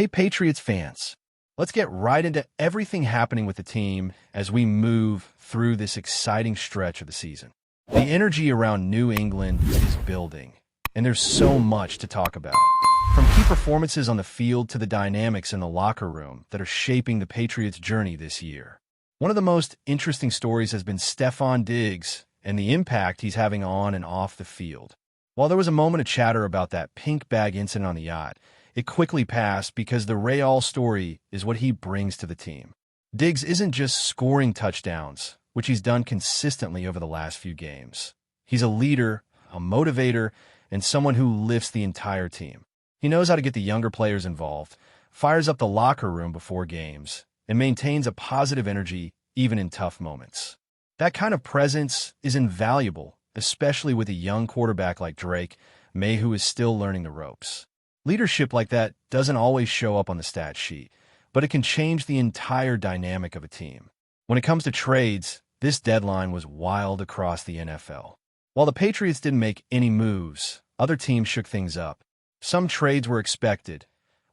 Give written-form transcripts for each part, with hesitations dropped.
Hey, Patriots fans, let's get right into everything happening with the team as we move through this exciting stretch of the season. The energy around New England is building, and there's so much to talk about. From key performances on the field to the dynamics in the locker room that are shaping the Patriots' journey this year. One of the most interesting stories has been Stefon Diggs and the impact he's having on and off the field. While there was a moment of chatter about that pink bag incident on the yacht, it quickly passed because the VRABEL story is what he brings to the team. Diggs isn't just scoring touchdowns, which he's done consistently over the last few games. He's a leader, a motivator, and someone who lifts the entire team. He knows how to get the younger players involved, fires up the locker room before games, and maintains a positive energy even in tough moments. That kind of presence is invaluable, especially with a young quarterback like Drake May, who is still learning the ropes. Leadership like that doesn't always show up on the stat sheet, but it can change the entire dynamic of a team. When it comes to trades, this deadline was wild across the NFL. While the Patriots didn't make any moves, other teams shook things up. Some trades were expected,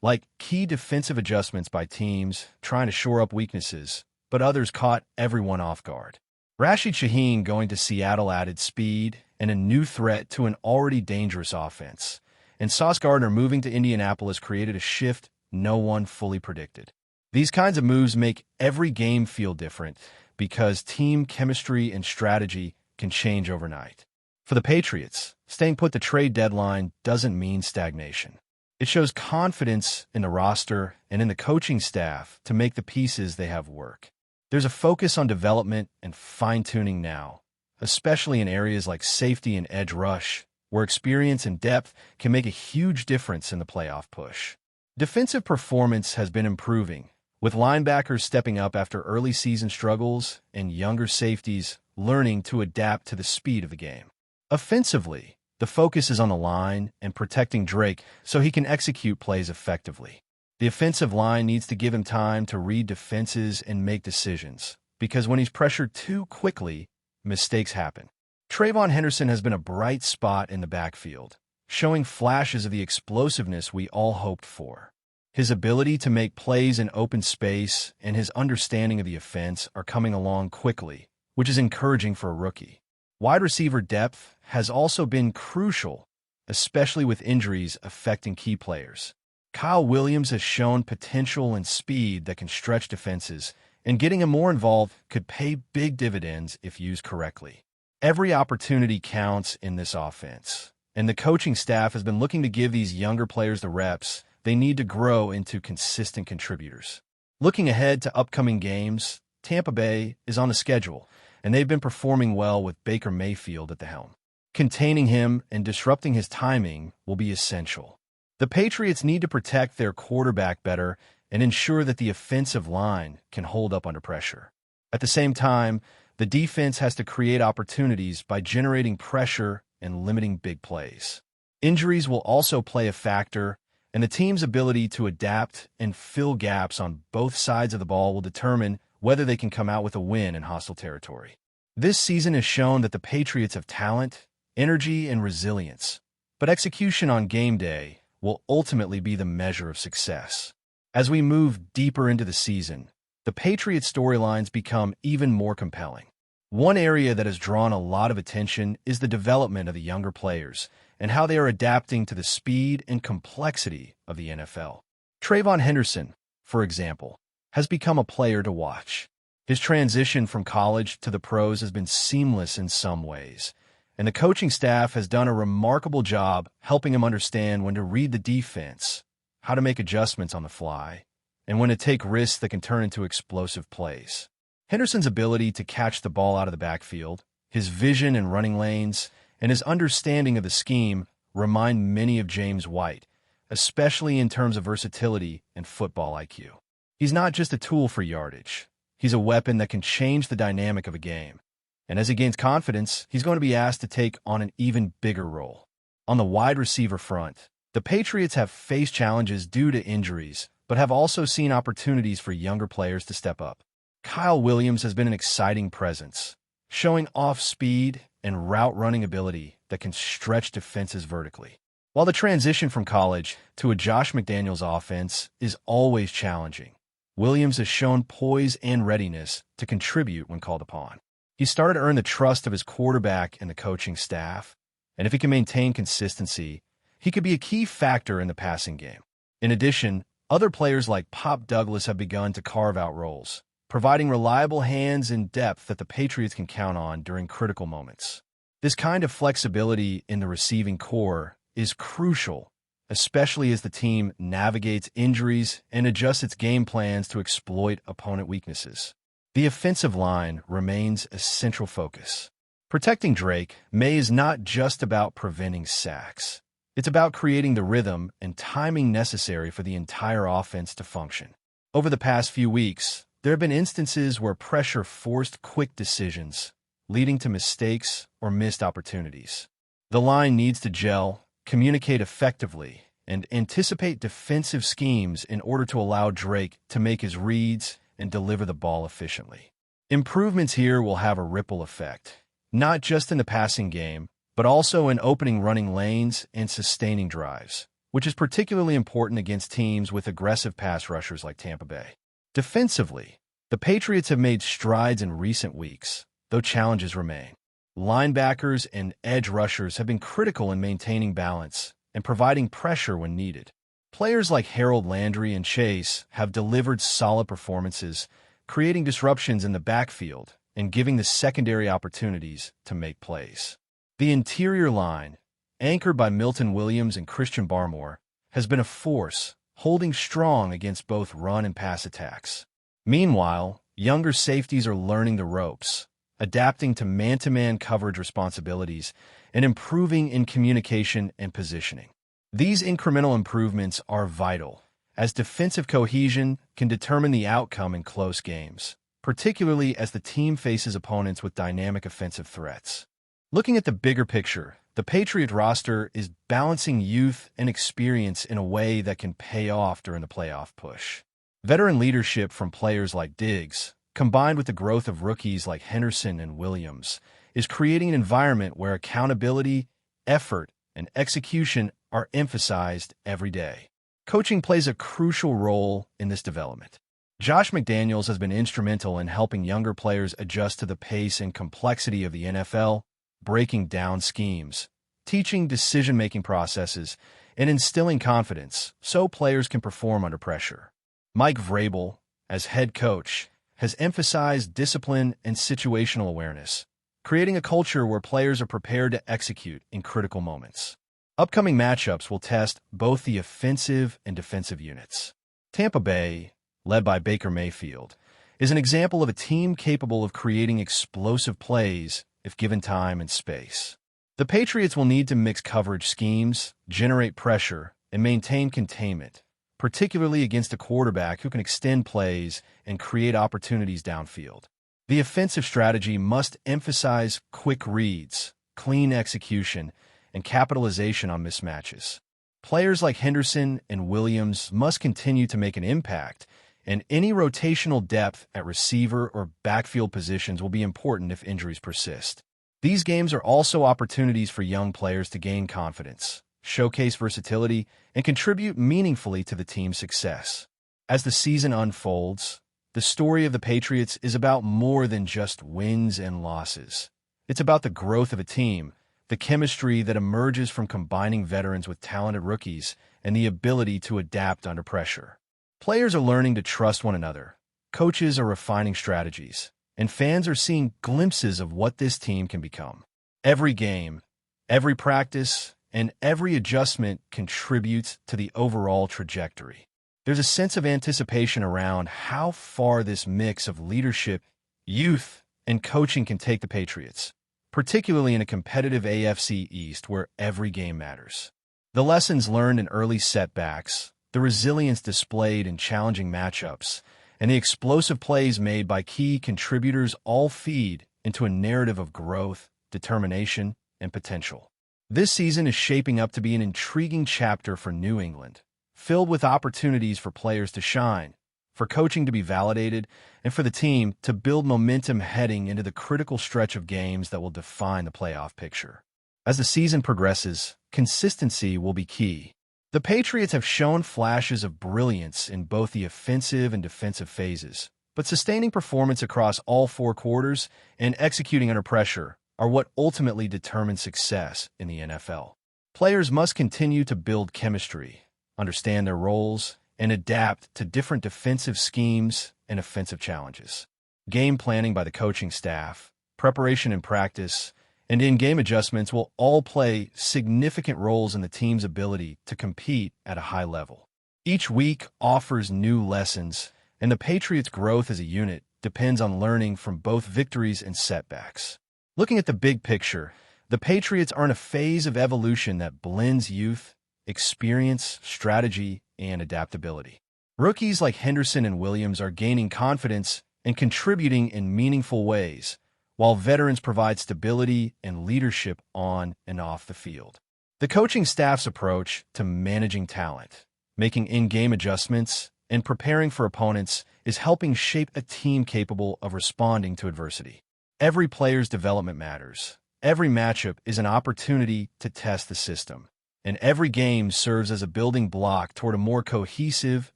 like key defensive adjustments by teams trying to shore up weaknesses, but others caught everyone off guard. Rashid Shaheed going to Seattle added speed and a new threat to an already dangerous offense. And Sauce Gardner moving to Indianapolis created a shift no one fully predicted. These kinds of moves make every game feel different because team chemistry and strategy can change overnight. For the Patriots, staying put the trade deadline doesn't mean stagnation. It shows confidence in the roster and in the coaching staff to make the pieces they have work. There's a focus on development and fine-tuning now, especially in areas like safety and edge rush, where experience and depth can make a huge difference in the playoff push. Defensive performance has been improving, with linebackers stepping up after early season struggles and younger safeties learning to adapt to the speed of the game. Offensively, the focus is on the line and protecting Drake so he can execute plays effectively. The offensive line needs to give him time to read defenses and make decisions, because when he's pressured too quickly, mistakes happen. Trayvon Henderson has been a bright spot in the backfield, showing flashes of the explosiveness we all hoped for. His ability to make plays in open space and his understanding of the offense are coming along quickly, which is encouraging for a rookie. Wide receiver depth has also been crucial, especially with injuries affecting key players. Kyle Williams has shown potential and speed that can stretch defenses, and getting him more involved could pay big dividends if used correctly. Every opportunity counts in this offense, and the coaching staff has been looking to give these younger players the reps they need to grow into consistent contributors. Looking ahead to upcoming games, Tampa Bay is on the schedule, and they've been performing well with Baker Mayfield at the helm. Containing him and disrupting his timing will be essential. The Patriots need to protect their quarterback better and ensure that the offensive line can hold up under pressure. At the same time, the defense has to create opportunities by generating pressure and limiting big plays. Injuries will also play a factor, and the team's ability to adapt and fill gaps on both sides of the ball will determine whether they can come out with a win in hostile territory. This season has shown that the Patriots have talent, energy, and resilience, but execution on game day will ultimately be the measure of success. As we move deeper into the season, the Patriots' storylines become even more compelling. One area that has drawn a lot of attention is the development of the younger players and how they are adapting to the speed and complexity of the NFL. Trayvon Henderson, for example, has become a player to watch. His transition from college to the pros has been seamless in some ways, and the coaching staff has done a remarkable job helping him understand when to read the defense, how to make adjustments on the fly, and when to take risks that can turn into explosive plays. Henderson's ability to catch the ball out of the backfield, his vision in running lanes, and his understanding of the scheme remind many of James White, especially in terms of versatility and football IQ. He's not just a tool for yardage. He's a weapon that can change the dynamic of a game. And as he gains confidence, he's going to be asked to take on an even bigger role. On the wide receiver front, the Patriots have faced challenges due to injuries, but have also seen opportunities for younger players to step up. Kyle Williams has been an exciting presence, showing off speed and route-running ability that can stretch defenses vertically. While the transition from college to a Josh McDaniels offense is always challenging, Williams has shown poise and readiness to contribute when called upon. He's started to earn the trust of his quarterback and the coaching staff, and if he can maintain consistency, he could be a key factor in the passing game. In addition, other players like Pop Douglas have begun to carve out roles, providing reliable hands and depth that the Patriots can count on during critical moments. This kind of flexibility in the receiving core is crucial, especially as the team navigates injuries and adjusts its game plans to exploit opponent weaknesses. The offensive line remains a central focus. Protecting Drake May is not just about preventing sacks. It's about creating the rhythm and timing necessary for the entire offense to function. Over the past few weeks, there have been instances where pressure forced quick decisions, leading to mistakes or missed opportunities. The line needs to gel, communicate effectively, and anticipate defensive schemes in order to allow Drake to make his reads and deliver the ball efficiently. Improvements here will have a ripple effect, not just in the passing game, but also in opening running lanes and sustaining drives, which is particularly important against teams with aggressive pass rushers like Tampa Bay. Defensively, the Patriots have made strides in recent weeks, though challenges remain. Linebackers and edge rushers have been critical in maintaining balance and providing pressure when needed. Players like Harold Landry and Chase have delivered solid performances, creating disruptions in the backfield and giving the secondary opportunities to make plays. The interior line, anchored by Milton Williams and Christian Barmore, has been a force, holding strong against both run and pass attacks. Meanwhile, younger safeties are learning the ropes, adapting to man-to-man coverage responsibilities, and improving in communication and positioning. These incremental improvements are vital, as defensive cohesion can determine the outcome in close games, particularly as the team faces opponents with dynamic offensive threats. Looking at the bigger picture, the Patriot roster is balancing youth and experience in a way that can pay off during the playoff push. Veteran leadership from players like Diggs, combined with the growth of rookies like Henderson and Williams, is creating an environment where accountability, effort, and execution are emphasized every day. Coaching plays a crucial role in this development. Josh McDaniels has been instrumental in helping younger players adjust to the pace and complexity of the NFL, breaking down schemes, teaching decision-making processes, and instilling confidence so players can perform under pressure. Mike VRABEL, as head coach, has emphasized discipline and situational awareness, creating a culture where players are prepared to execute in critical moments. Upcoming matchups will test both the offensive and defensive units. Tampa Bay, led by Baker Mayfield, is an example of a team capable of creating explosive plays if given time and space. The Patriots will need to mix coverage schemes, generate pressure, and maintain containment, particularly against a quarterback who can extend plays and create opportunities downfield. The offensive strategy must emphasize quick reads, clean execution, and capitalization on mismatches. Players like Henderson and Williams must continue to make an impact, and any rotational depth at receiver or backfield positions will be important if injuries persist. These games are also opportunities for young players to gain confidence, showcase versatility, and contribute meaningfully to the team's success. As the season unfolds, the story of the Patriots is about more than just wins and losses. It's about the growth of a team, the chemistry that emerges from combining veterans with talented rookies, and the ability to adapt under pressure. Players are learning to trust one another, coaches are refining strategies, and fans are seeing glimpses of what this team can become. Every game, every practice, and every adjustment contributes to the overall trajectory. There's a sense of anticipation around how far this mix of leadership, youth, and coaching can take the Patriots, particularly in a competitive AFC East where every game matters. The lessons learned in early setbacks, the resilience displayed in challenging matchups, and the explosive plays made by key contributors all feed into a narrative of growth, determination, and potential. This season is shaping up to be an intriguing chapter for New England, filled with opportunities for players to shine, for coaching to be validated, and for the team to build momentum heading into the critical stretch of games that will define the playoff picture. As the season progresses, consistency will be key. The Patriots have shown flashes of brilliance in both the offensive and defensive phases, but sustaining performance across all four quarters and executing under pressure are what ultimately determine success in the NFL. Players must continue to build chemistry, understand their roles, and adapt to different defensive schemes and offensive challenges. Game planning by the coaching staff, preparation in practice, and in-game adjustments will all play significant roles in the team's ability to compete at a high level. Each week offers new lessons, and the Patriots' growth as a unit depends on learning from both victories and setbacks. Looking at the big picture, the Patriots are in a phase of evolution that blends youth, experience, strategy, and adaptability. Rookies like Henderson and Williams are gaining confidence and contributing in meaningful ways, while veterans provide stability and leadership on and off the field. The coaching staff's approach to managing talent, making in-game adjustments, and preparing for opponents is helping shape a team capable of responding to adversity. Every player's development matters. Every matchup is an opportunity to test the system, and every game serves as a building block toward a more cohesive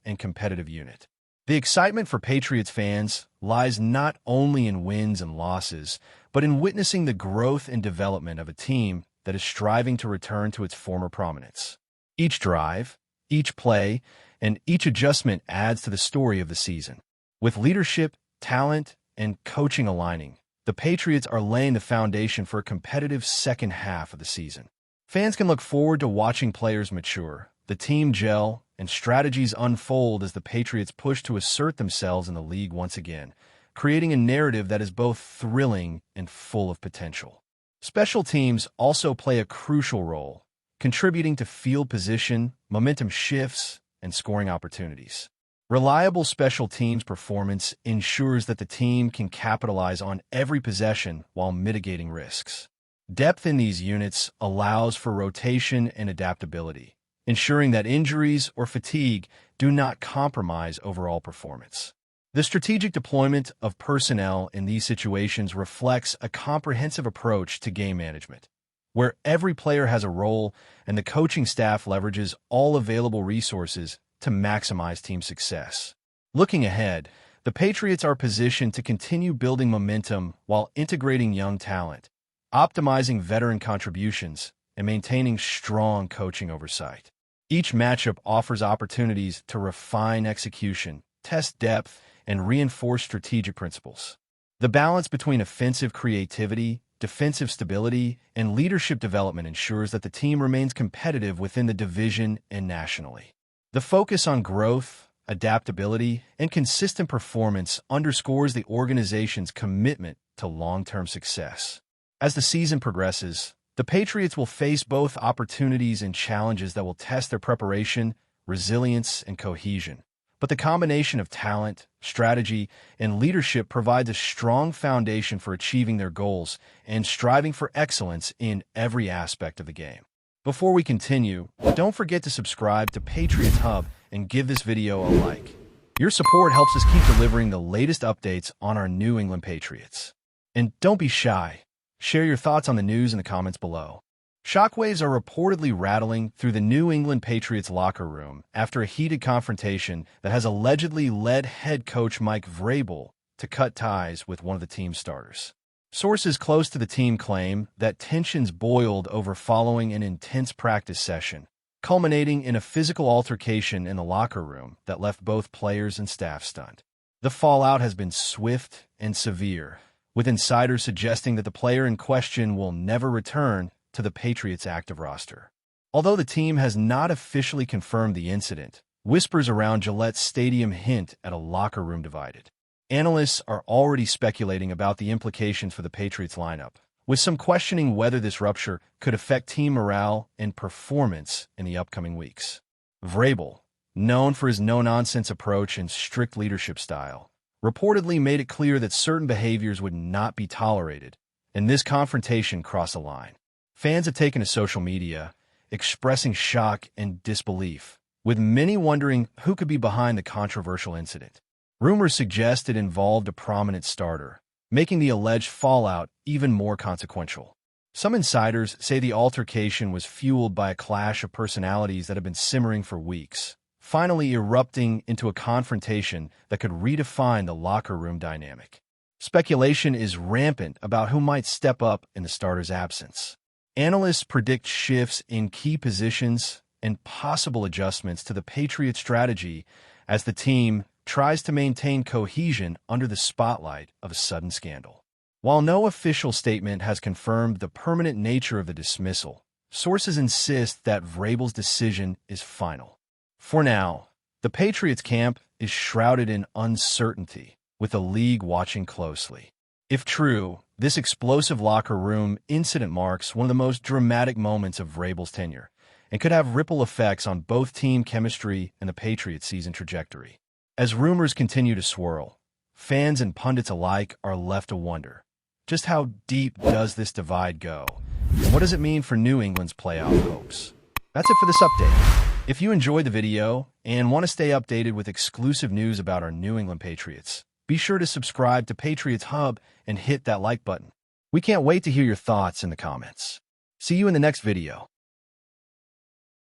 and competitive unit. The excitement for Patriots fans lies not only in wins and losses, but in witnessing the growth and development of a team that is striving to return to its former prominence. Each drive, each play, and each adjustment adds to the story of the season. With leadership, talent, and coaching aligning, the Patriots are laying the foundation for a competitive second half of the season. Fans can look forward to watching players mature, the team gel, and strategies unfold as the Patriots push to assert themselves in the league once again, creating a narrative that is both thrilling and full of potential. Special teams also play a crucial role, contributing to field position, momentum shifts, and scoring opportunities. Reliable special teams performance ensures that the team can capitalize on every possession while mitigating risks. Depth in these units allows for rotation and adaptability, ensuring that injuries or fatigue do not compromise overall performance. The strategic deployment of personnel in these situations reflects a comprehensive approach to game management, where every player has a role and the coaching staff leverages all available resources to maximize team success. Looking ahead, the Patriots are positioned to continue building momentum while integrating young talent, optimizing veteran contributions, and maintaining strong coaching oversight. Each matchup offers opportunities to refine execution, test depth, and reinforce strategic principles. The balance between offensive creativity, defensive stability, and leadership development ensures that the team remains competitive within the division and nationally. The focus on growth, adaptability, and consistent performance underscores the organization's commitment to long-term success. As the season progresses, the Patriots will face both opportunities and challenges that will test their preparation, resilience, and cohesion. But the combination of talent, strategy, and leadership provides a strong foundation for achieving their goals and striving for excellence in every aspect of the game. Before we continue, don't forget to subscribe to Patriots Hub and give this video a like. Your support helps us keep delivering the latest updates on our New England Patriots. And don't be shy. Share your thoughts on the news in the comments below. Shockwaves are reportedly rattling through the New England Patriots locker room after a heated confrontation that has allegedly led head coach Mike VRABEL to cut ties with one of the team's starters. Sources close to the team claim that tensions boiled over following an intense practice session, culminating in a physical altercation in the locker room that left both players and staff stunned. The fallout has been swift and severe, with insiders suggesting that the player in question will never return to the Patriots' active roster. Although the team has not officially confirmed the incident, whispers around Gillette Stadium hint at a locker room divided. Analysts are already speculating about the implications for the Patriots lineup, with some questioning whether this rupture could affect team morale and performance in the upcoming weeks. VRABEL, known for his no-nonsense approach and strict leadership style, reportedly made it clear that certain behaviors would not be tolerated, and this confrontation crossed a line. Fans have taken to social media, expressing shock and disbelief, with many wondering who could be behind the controversial incident. Rumors suggest it involved a prominent starter, making the alleged fallout even more consequential. Some insiders say the altercation was fueled by a clash of personalities that had been simmering for weeks, finally erupting into a confrontation that could redefine the locker room dynamic. Speculation is rampant about who might step up in the starter's absence. Analysts predict shifts in key positions and possible adjustments to the Patriots' strategy as the team tries to maintain cohesion under the spotlight of a sudden scandal. While no official statement has confirmed the permanent nature of the dismissal, sources insist that VRABEL's decision is final. For now, the Patriots camp is shrouded in uncertainty, with the league watching closely. If true, this explosive locker room incident marks one of the most dramatic moments of VRABEL's tenure and could have ripple effects on both team chemistry and the Patriots' season trajectory. As rumors continue to swirl, fans and pundits alike are left to wonder, just how deep does this divide go? And what does it mean for New England's playoff hopes? That's it for this update. If you enjoyed the video and want to stay updated with exclusive news about our New England Patriots, be sure to subscribe to Patriots Hub and hit that like button. We can't wait to hear your thoughts in the comments. See you in the next video.